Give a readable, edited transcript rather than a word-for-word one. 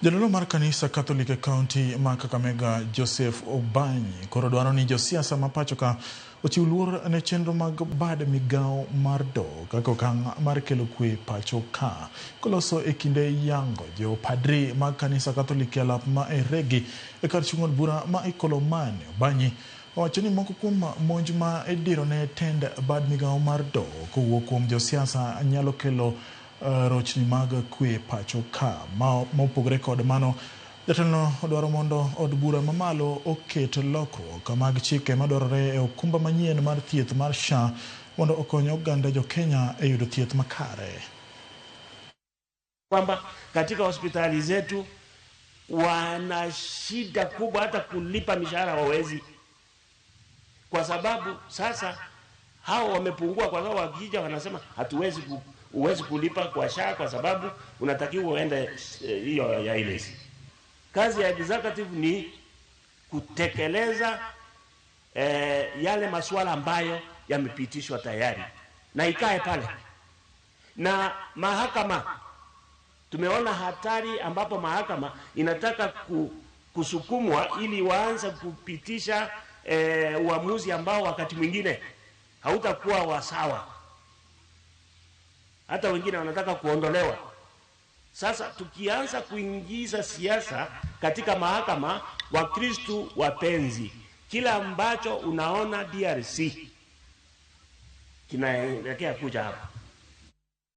Jadolo mar kanisa Katolike County ma Kakamega Joseph Obanyi koro dwaro ni josiasa ma pacho ka ochiw luor ne chenro mag bad migao mar do kaka okang' mar kelo kwe pacho ka koloso e kinde yango jo padri mag kanisa Katolike alap ma Regi e kar chung'od bura ma Ikolomani. Obanyi owacho ni moko kuom monj ma idiro ne tend bad migao mar do kowuok kuom josiasa nyalo kelo rochni mag kwe pacho ka mopogre kod mano. Jatelo odwaro mondo od bura mamalo oket lokruok mag chike madwarore e okumba manyien mar thieth mar SHA mondo okony oganda jo Kenya e yudo thieth makare. Kwamba katika hospitali zetu wana shida kubwa, hata kulipa mishahara hawawezi, kwa sababu sasa hao wamepungua, kwa sababu wakija wanasema huwezi kulipa kwa SHA kwa sababu unatakiwa uende hiyo ya ile. Kazi ya executive ni kutekeleza yale masuala ambayo yamepitishwa tayari na ikae pale. Na mahakama, tumeona hatari ambapo mahakama inataka kusukumwa ili waanze kupitisha uamuzi ambao wakati mwingine hautakuwa wasawa. Hata wengine wanataka kuondolewa. Sasa tukianza kuingiza siasa katika mahakama, Wakristo wapenzi, kila ambacho unaona DRC kinaelekea kuja hapa.